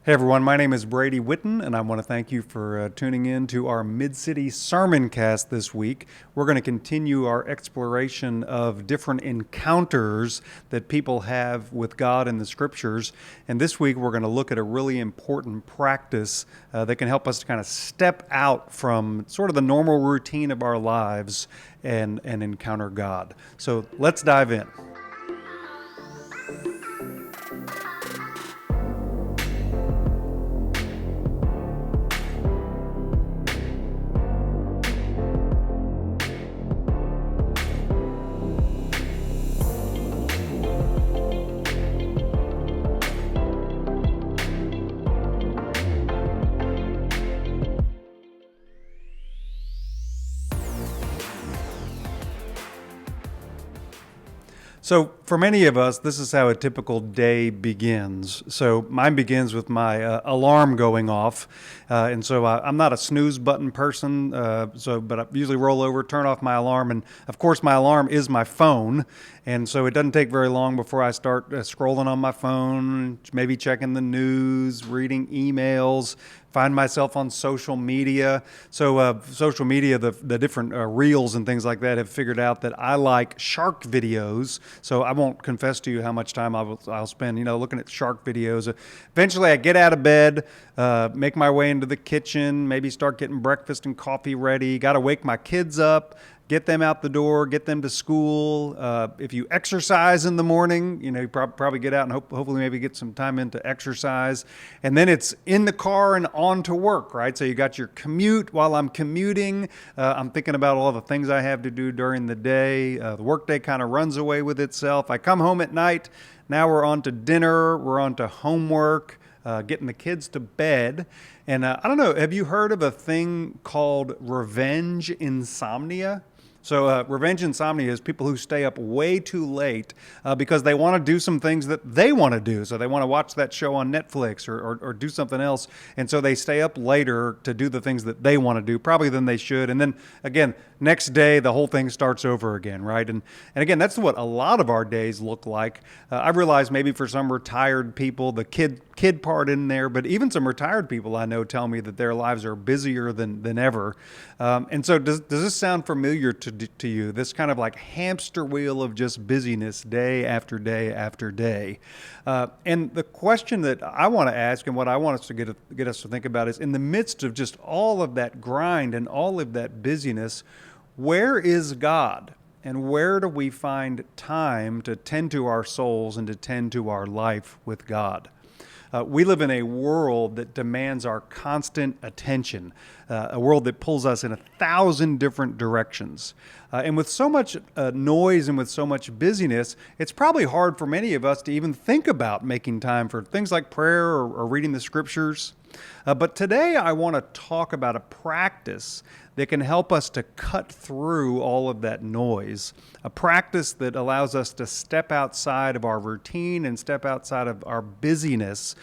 Hey everyone, my name is Brady Witten, and I want to thank you for tuning in to our Mid-City Sermon Cast this week. We're going to continue our exploration of different encounters that people have with God in the Scriptures. And this week we're going to look at a really important practice that can help us to kind of step out from sort of the normal routine of our lives and encounter God. So let's dive in. So, for many of us, this is how a typical day begins. So, mine begins with my alarm going off, and so I'm not a snooze button person. But I usually roll over, turn off my alarm, and of course, my alarm is my phone. And so, it doesn't take very long before I start scrolling on my phone, maybe checking the news, reading emails. Find myself on social media. So social media, the different reels and things like that have figured out that I like shark videos. So I won't confess to you how much time I'll spend, looking at shark videos. Eventually I get out of bed, make my way into the kitchen, maybe start getting breakfast and coffee ready. Got to wake my kids up, get them out the door, get them to school. If you exercise in the morning, you probably get out and hopefully maybe get some time into exercise. And then it's in the car and on to work, right? So you got your commute. While I'm commuting, I'm thinking about all the things I have to do during the day. The workday kind of runs away with itself. I come home at night. Now we're on to dinner. We're on to homework. Getting the kids to bed. And I don't know, have you heard of a thing called revenge insomnia? So revenge insomnia is people who stay up way too late because they want to do some things that they want to do. So they want to watch that show on Netflix or do something else. And so they stay up later to do the things that they want to do, probably than they should. And then again, next day, the whole thing starts over again, right? And again, that's what a lot of our days look like. I realize maybe for some retired people, the kid part in there, but even some retired people I know tell me that their lives are busier than ever. And so does this sound familiar to you? This kind of like hamster wheel of just busyness day after day after day. And the question that I want to ask and what I want us to get us to think about is, in the midst of just all of that grind and all of that busyness, where is God? And where do we find time to tend to our souls and to tend to our life with God? We live in a world that demands our constant attention, a world that pulls us in 1,000 different directions. And with so much noise and with so much busyness, it's probably hard for many of us to even think about making time for things like prayer or reading the scriptures. But today I want to talk about a practice that can help us to cut through all of that noise, a practice that allows us to step outside of our routine and step outside of our busyness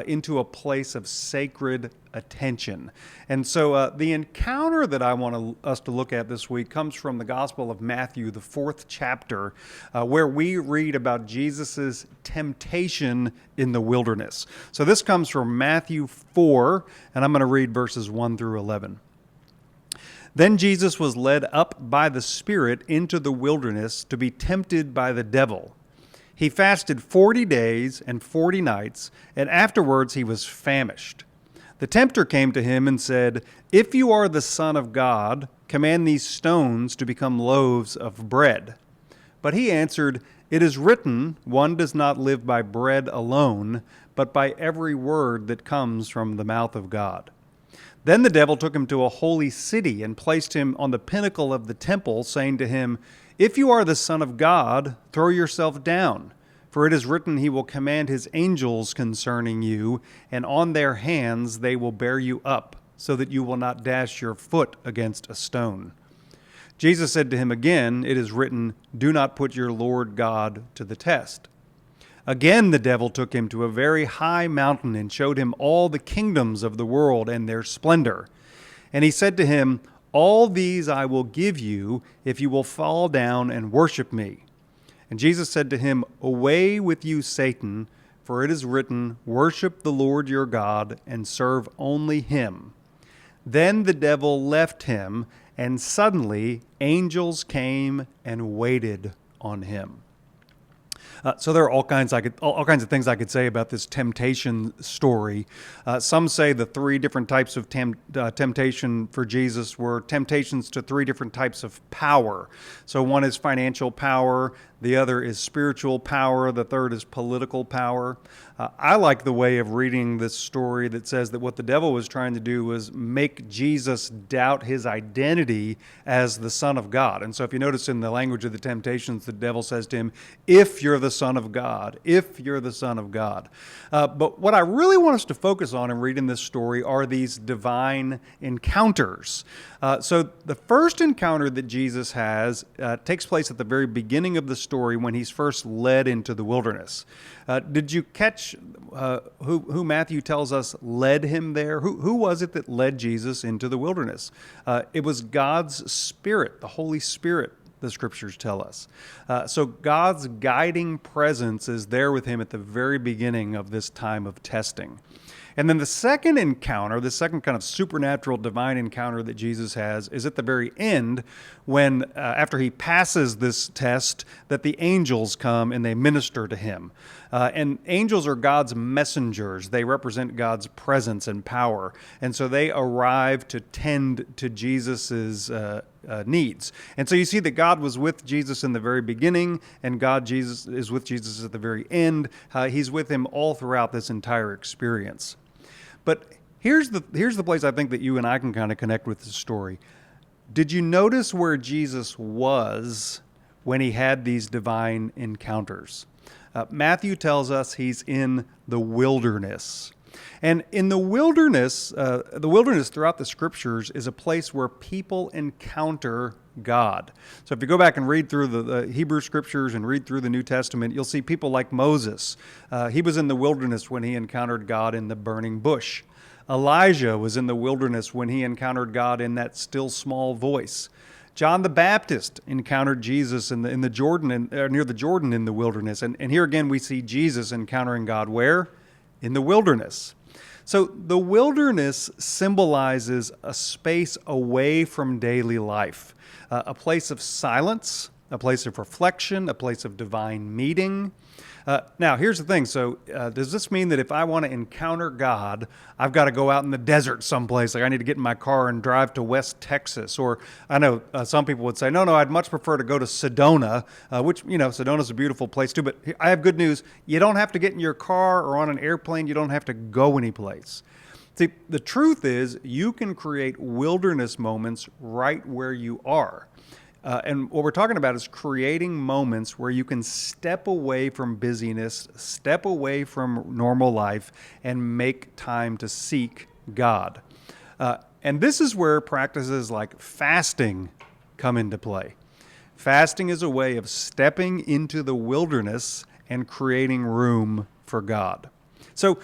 into a place of sacred attention. And so the encounter that I want us to look at this week comes from the Gospel of Matthew, the 4th chapter, where we read about Jesus's temptation in the wilderness. So this comes from Matthew 4, and I'm going to read verses 1 through 11. Then Jesus was led up by the Spirit into the wilderness to be tempted by the devil. He fasted 40 days and 40 nights, and afterwards he was famished. The tempter came to him and said, "If you are the Son of God, command these stones to become loaves of bread." But he answered, "It is written, one does not live by bread alone, but by every word that comes from the mouth of God." Then the devil took him to a holy city and placed him on the pinnacle of the temple, saying to him, "If you are the Son of God, throw yourself down. For it is written, he will command his angels concerning you, and on their hands they will bear you up, so that you will not dash your foot against a stone." Jesus said to him again, "It is written, do not put your Lord God to the test." Again the devil took him to a very high mountain and showed him all the kingdoms of the world and their splendor. And he said to him, "All these I will give you if you will fall down and worship me." And Jesus said to him, "Away with you, Satan, For it is written, worship the Lord your God and serve only him. Then the devil left him, and suddenly angels came and waited on him. So there are all kinds of things I could say about this temptation story. Some say the three different types of temptation for Jesus were temptations to three different types of power. So one is financial power, the other is spiritual power, the third is political power. I like the way of reading this story that says that what the devil was trying to do was make Jesus doubt his identity as the Son of God. And so if you notice in the language of the temptations, the devil says to him, if you're the Son of God, if you're the Son of God. But what I really want us to focus on in reading this story are these divine encounters. So the first encounter that Jesus has takes place at the very beginning of the story when he's first led into the wilderness. Did you catch who Matthew tells us led him there? Who was it that led Jesus into the wilderness? It was God's Spirit, the Holy Spirit, the Scriptures tell us. So God's guiding presence is there with him at the very beginning of this time of testing. And then the second encounter, the second kind of supernatural divine encounter that Jesus has is at the very end when, after he passes this test, that the angels come and they minister to him. And angels are God's messengers. They represent God's presence and power. And so they arrive to tend to Jesus's needs. And so you see that God was with Jesus in the very beginning, and Jesus is with Jesus at the very end. He's with him all throughout this entire experience. But here's the place I think that you and I can kind of connect with the story. Did you notice where Jesus was when he had these divine encounters? Matthew tells us he's in the wilderness. And in the wilderness throughout the Scriptures is a place where people encounter God. So if you go back and read through the Hebrew Scriptures and read through the New Testament, you'll see people like Moses. He was in the wilderness when he encountered God in the burning bush. Elijah was in the wilderness when he encountered God in that still small voice. John the Baptist encountered Jesus in the Jordan, near the Jordan in the wilderness. And here again we see Jesus encountering God where? In the wilderness. So the wilderness symbolizes a space away from daily life, a place of silence, a place of reflection, a place of divine meeting. Now, here's the thing. So does this mean that if I want to encounter God, I've got to go out in the desert someplace? Like I need to get in my car and drive to West Texas? Or I know some people would say, no, I'd much prefer to go to Sedona, which, Sedona's a beautiful place too. But I have good news. You don't have to get in your car or on an airplane. You don't have to go anyplace. See, the truth is you can create wilderness moments right where you are. And what we're talking about is creating moments where you can step away from busyness, step away from normal life, and make time to seek God. And this is where practices like fasting come into play. Fasting is a way of stepping into the wilderness and creating room for God. So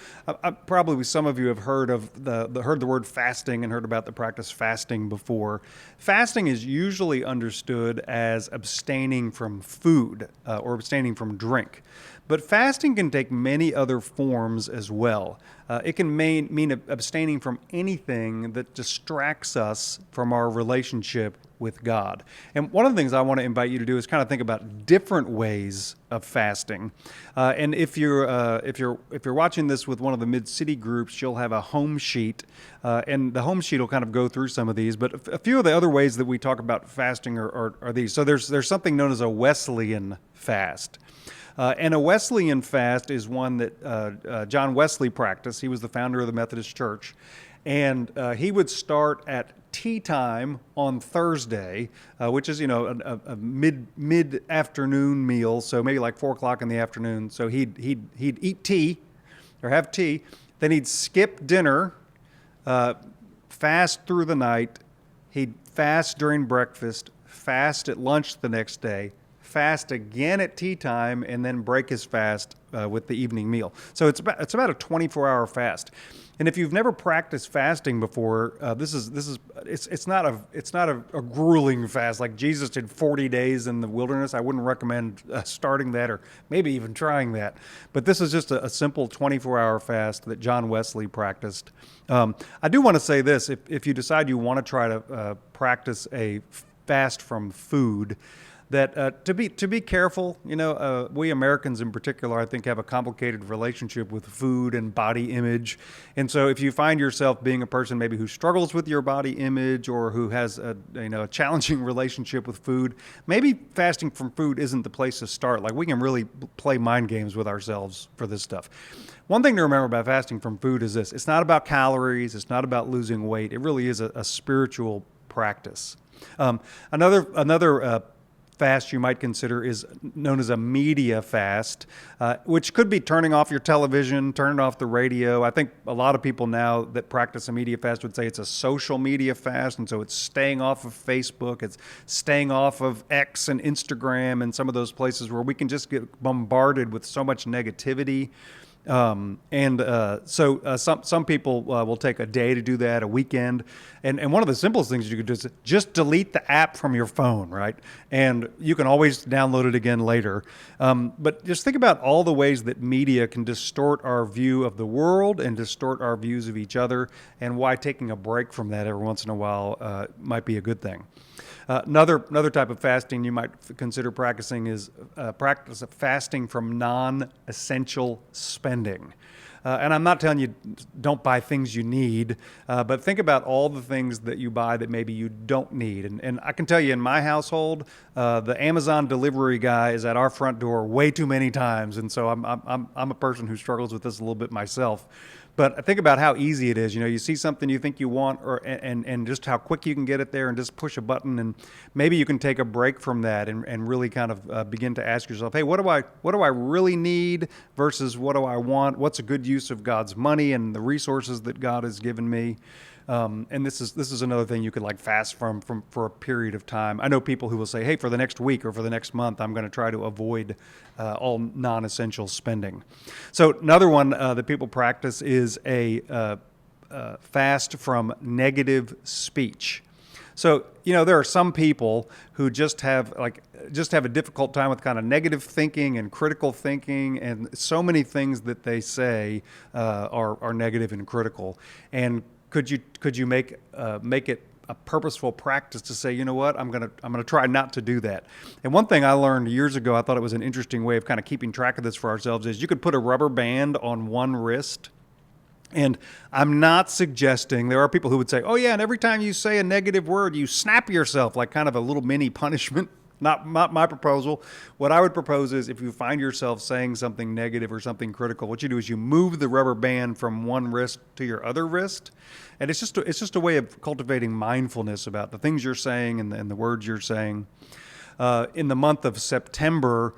probably some of you have heard of heard the word fasting and heard about the practice fasting before. Fasting is usually understood as abstaining from food or abstaining from drink. But fasting can take many other forms as well. It can mean abstaining from anything that distracts us from our relationship with God. And one of the things I want to invite you to do is kind of think about different ways of fasting. And if you're watching this with one of the Mid-City groups, you'll have a home sheet, and the home sheet will kind of go through some of these. But a few of the other ways that we talk about fasting are these. So there's something known as a Wesleyan fast. And a Wesleyan fast is one that John Wesley practiced. He was the founder of the Methodist Church. And he would start at tea time on Thursday, which is, a mid-afternoon meal, so maybe like 4 o'clock in the afternoon. So he'd eat tea or have tea. Then he'd skip dinner, fast through the night. He'd fast during breakfast, fast at lunch the next day, fast again at tea time, and then break his fast with the evening meal. So it's about a 24-hour fast. And if you've never practiced fasting before, it's not a grueling fast like Jesus did 40 days in the wilderness. I wouldn't recommend starting that or maybe even trying that. But this is just a simple 24-hour fast that John Wesley practiced. I do want to say this: if you decide you want to try to practice a fast from food, that to be careful. We Americans in particular, I think, have a complicated relationship with food and body image. And so if you find yourself being a person maybe who struggles with your body image or who has a challenging relationship with food, maybe fasting from food isn't the place to start. Like, we can really play mind games with ourselves for this stuff. One thing to remember about fasting from food is this: it's not about calories, it's not about losing weight. It really is a spiritual practice. Another fast you might consider is known as a media fast, which could be turning off your television, turning off the radio. I think a lot of people now that practice a media fast would say it's a social media fast, and so it's staying off of Facebook, it's staying off of X and Instagram and some of those places where we can just get bombarded with so much negativity. Some people will take a day to do that, a weekend. And one of the simplest things you could do is just delete the app from your phone, right? And you can always download it again later. But just think about all the ways that media can distort our view of the world and distort our views of each other, and why taking a break from that every once in a while might be a good thing. Another type of fasting you might consider practicing is practice of fasting from non-essential spending. And I'm not telling you don't buy things you need, but think about all the things that you buy that maybe you don't need. And I can tell you, in my household, the Amazon delivery guy is at our front door way too many times, and so I'm a person who struggles with this a little bit myself. But think about how easy it is. You see something you think you want, and just how quick you can get it there, and just push a button, and maybe you can take a break from that and really kind of begin to ask yourself, hey, what do I really need versus what do I want? What's a good use of God's money and the resources that God has given me? And this is another thing you could fast from for a period of time. I know people who will say, hey, for the next week or for the next month, I'm going to try to avoid all non-essential spending. So another one that people practice is a fast from negative speech. So, there are some people who just have a difficult time with kind of negative thinking and critical thinking, and so many things that they say are negative and critical. And could you make it a purposeful practice to say, you know what, I'm gonna try not to do that. And one thing I learned years ago, I thought it was an interesting way of kind of keeping track of this for ourselves, is you could put a rubber band on one wrist. And I'm not suggesting, there are people who would say, oh yeah, and every time you say a negative word, you snap yourself, like kind of a little mini punishment. Not my proposal. What I would propose is, if you find yourself saying something negative or something critical, what you do is you move the rubber band from one wrist to your other wrist. And it's just a way of cultivating mindfulness about the things you're saying and the words you're saying. In the month of September,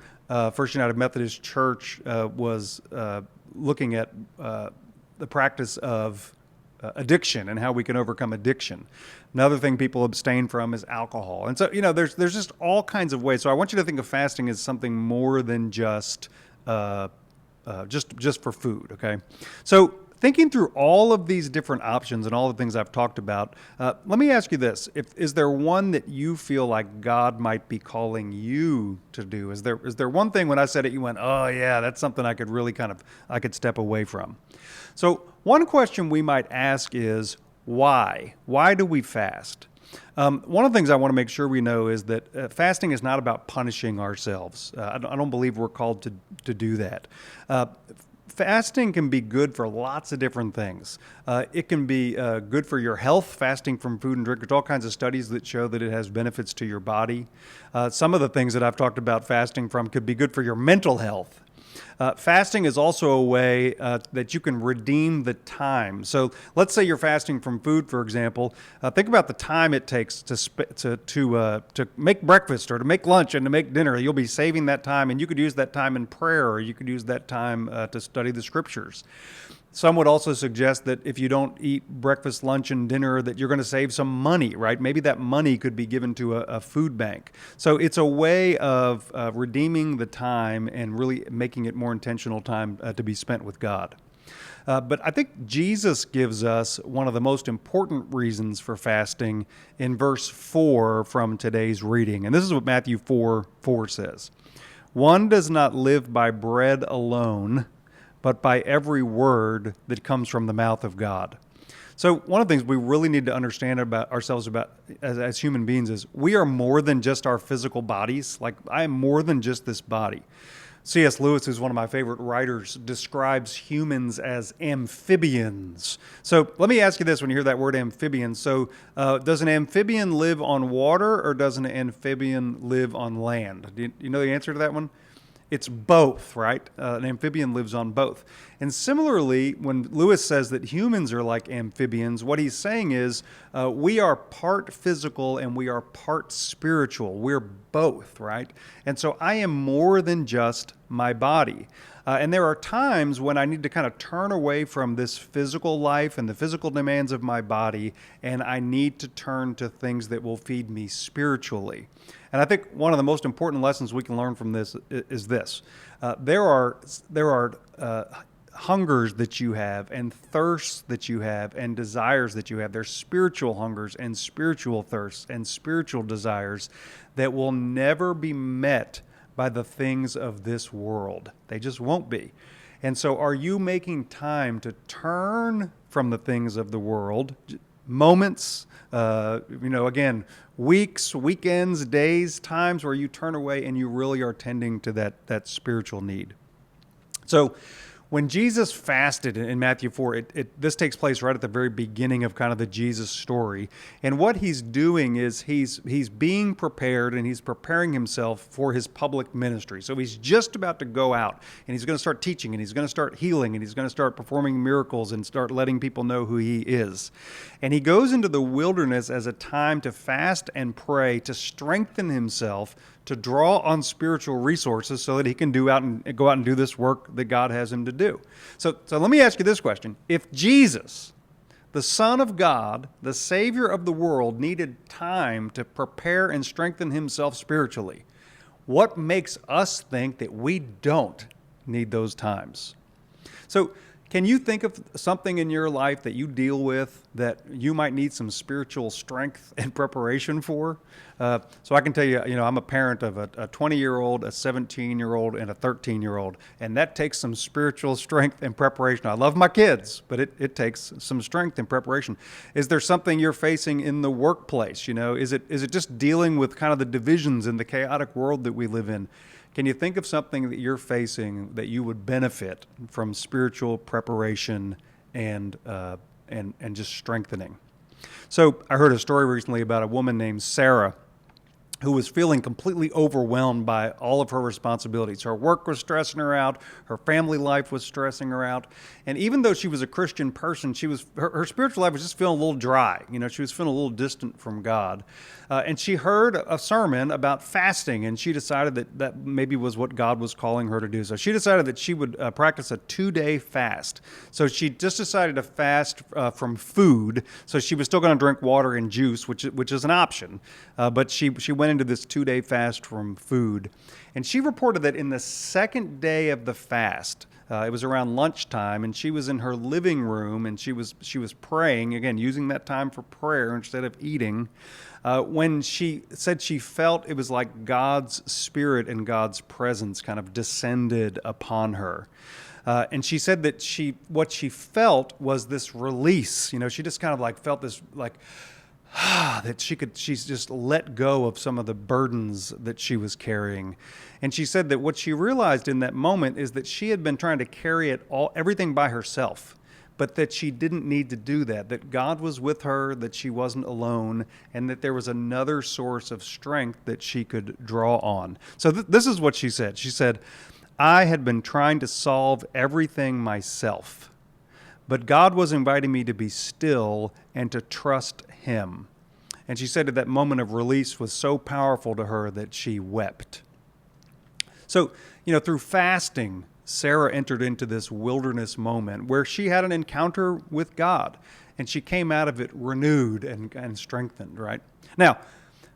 First United Methodist Church was looking at the practice of addiction and how we can overcome addiction. Another thing people abstain from is alcohol. And so, there's just all kinds of ways. So I want you to think of fasting as something more than just for food, okay? So thinking through all of these different options and all the things I've talked about, let me ask you this. Is there one that you feel like God might be calling you to do? Is there one thing when I said it, you went, oh yeah, that's something I could step away from? So one question we might ask is, why? Why do we fast? One of the things I want to make sure we know is that fasting is not about punishing ourselves. I don't believe we're called to do that. Fasting can be good for lots of different things. It can be good for your health, fasting from food and drink. There's all kinds of studies that show that it has benefits to your body. Some of the things that I've talked about fasting from could be good for your mental health. Fasting is also a way that you can redeem the time. So let's say you're fasting from food, for example. Think about the time it takes to make breakfast or to make lunch and to make dinner. You'll be saving that time, and you could use that time in prayer, or you could use that time to study the scriptures. Some would also suggest that if you don't eat breakfast, lunch, and dinner, that you're going to save some money, right? Maybe that money could be given to a food bank. So it's a way of redeeming the time and really making it more intentional time to be spent with God. But I think Jesus gives us one of the most important reasons for fasting in verse 4 from today's reading. And this is what Matthew 4:4 says. One does not live by bread alone, but by every word that comes from the mouth of God. So one of the things we really need to understand about ourselves as human beings is we are more than just our physical bodies. Like, I am more than just this body. C.S. Lewis, who's one of my favorite writers, describes humans as amphibians. So let me ask you this when you hear that word amphibian. So does an amphibian live on water, or does an amphibian live on land? Do you know the answer to that one? It's both, right? An amphibian lives on both. And similarly, when Lewis says that humans are like amphibians, what he's saying is we are part physical and we are part spiritual. We're both, right? And so I am more than just my body. And there are times when I need to kind of turn away from this physical life and the physical demands of my body, and I need to turn to things that will feed me spiritually. And I think one of the most important lessons we can learn from this is this. There are hungers that you have, and thirsts that you have, and desires that you have. There's spiritual hungers and spiritual thirsts and spiritual desires that will never be met by the things of this world. They just won't be. And so are you making time to turn from the things of the world, moments, again, weeks, weekends, days, times where you turn away and you really are tending to that spiritual need? So when Jesus fasted in Matthew 4, this takes place right at the very beginning of kind of the Jesus story. And what he's doing is he's being prepared, and he's preparing himself for his public ministry. So he's just about to go out, and he's going to start teaching, and he's going to start healing, and he's going to start performing miracles and start letting people know who he is. And he goes into the wilderness as a time to fast and pray, to strengthen himself, to draw on spiritual resources so that he can go out and do this work that God has him to do. So let me ask you this question. If Jesus, the Son of God, the Savior of the world, needed time to prepare and strengthen himself spiritually, what makes us think that we don't need those times? So can you think of something in your life that you deal with that you might need some spiritual strength and preparation for? So I can tell you, I'm a parent of a 20-year-old, a 17-year-old, and a 13-year-old, and that takes some spiritual strength and preparation. I love my kids, but it takes some strength and preparation. Is there something you're facing in the workplace? Is it just dealing with kind of the divisions in the chaotic world that we live in? Can you think of something that you're facing that you would benefit from spiritual preparation and just strengthening? So I heard a story recently about a woman named Sarah who was feeling completely overwhelmed by all of her responsibilities. Her work was stressing her out. Her family life was stressing her out. And even though she was a Christian person, her spiritual life was just feeling a little dry. She was feeling a little distant from God. And she heard a sermon about fasting, and she decided that maybe was what God was calling her to do. So she decided that she would practice a 2-day fast. So she just decided to fast from food. So she was still going to drink water and juice, which is an option. But she went into this 2-day fast from food. And she reported that in the second day of the fast, it was around lunchtime, and she was in her living room, and she was praying, again, using that time for prayer instead of eating, when she said she felt it was like God's Spirit and God's presence kind of descended upon her. And she said that what she felt was this release. She just kind of felt this that she's just let go of some of the burdens that she was carrying. And she said that what she realized in that moment is that she had been trying to carry everything by herself, but that she didn't need to do that God was with her, that she wasn't alone, and that there was another source of strength that she could draw on. So this is what she said. She said, "I had been trying to solve everything myself, but God was inviting me to be still and to trust Him." And she said that moment of release was so powerful to her that she wept. So, through fasting, Sarah entered into this wilderness moment where she had an encounter with God, and she came out of it renewed and strengthened, right? Now,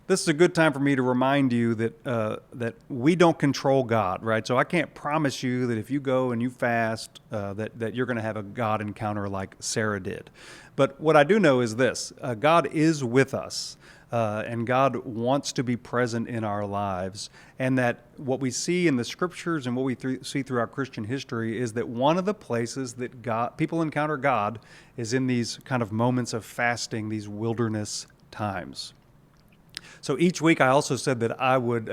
This is a good time for me to remind you that that we don't control God, right? So I can't promise you that if you go and you fast, that you're going to have a God encounter like Sarah did. But what I do know is this: God is with us, and God wants to be present in our lives. And that what we see in the Scriptures and what we see through our Christian history is that one of the places that people encounter God is in these kind of moments of fasting, these wilderness times. So each week I also said that I would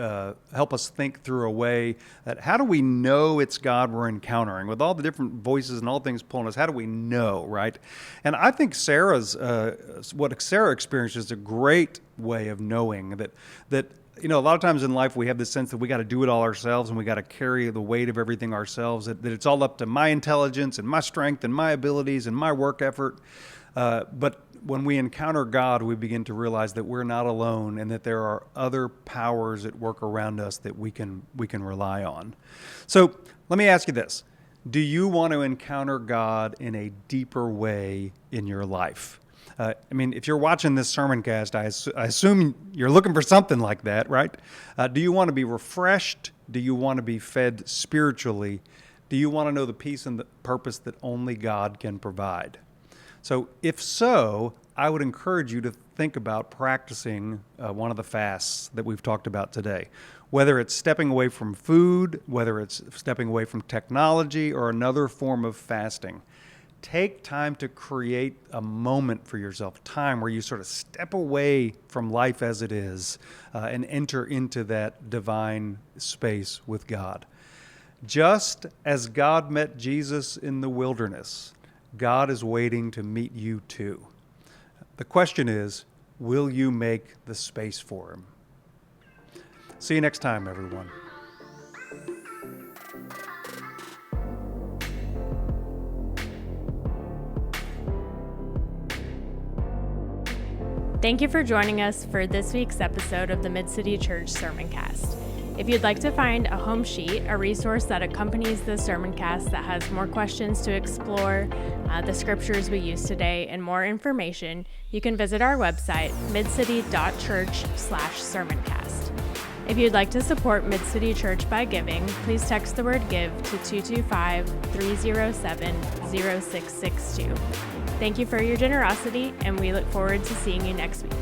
help us think through a way that how do we know it's God we're encountering? With all the different voices and all things pulling us, how do we know, right? And I think what Sarah experienced is a great way of knowing that a lot of times in life we have this sense that we got to do it all ourselves and we got to carry the weight of everything ourselves, that it's all up to my intelligence and my strength and my abilities and my work effort. But when we encounter God, we begin to realize that we're not alone and that there are other powers at work around us that we can rely on. So let me ask you this. Do you want to encounter God in a deeper way in your life? If you're watching this sermon cast, I assume you're looking for something like that, right? Do you want to be refreshed? Do you want to be fed spiritually? Do you want to know the peace and the purpose that only God can provide? So if so, I would encourage you to think about practicing one of the fasts that we've talked about today. Whether it's stepping away from food, whether it's stepping away from technology, or another form of fasting. Take time to create a moment for yourself, time where you sort of step away from life as it is and enter into that divine space with God. Just as God met Jesus in the wilderness, God is waiting to meet you too. The question is, will you make the space for him? See you next time, everyone. Thank you for joining us for this week's episode of the Mid-City Church Sermoncast. If you'd like to find a home sheet, a resource that accompanies the sermoncast that has more questions to explore, the scriptures we use today, and more information, you can visit our website, midcity.church/sermoncast. If you'd like to support Mid-City Church by giving, please text the word GIVE to 225-307-0662. Thank you for your generosity, and we look forward to seeing you next week.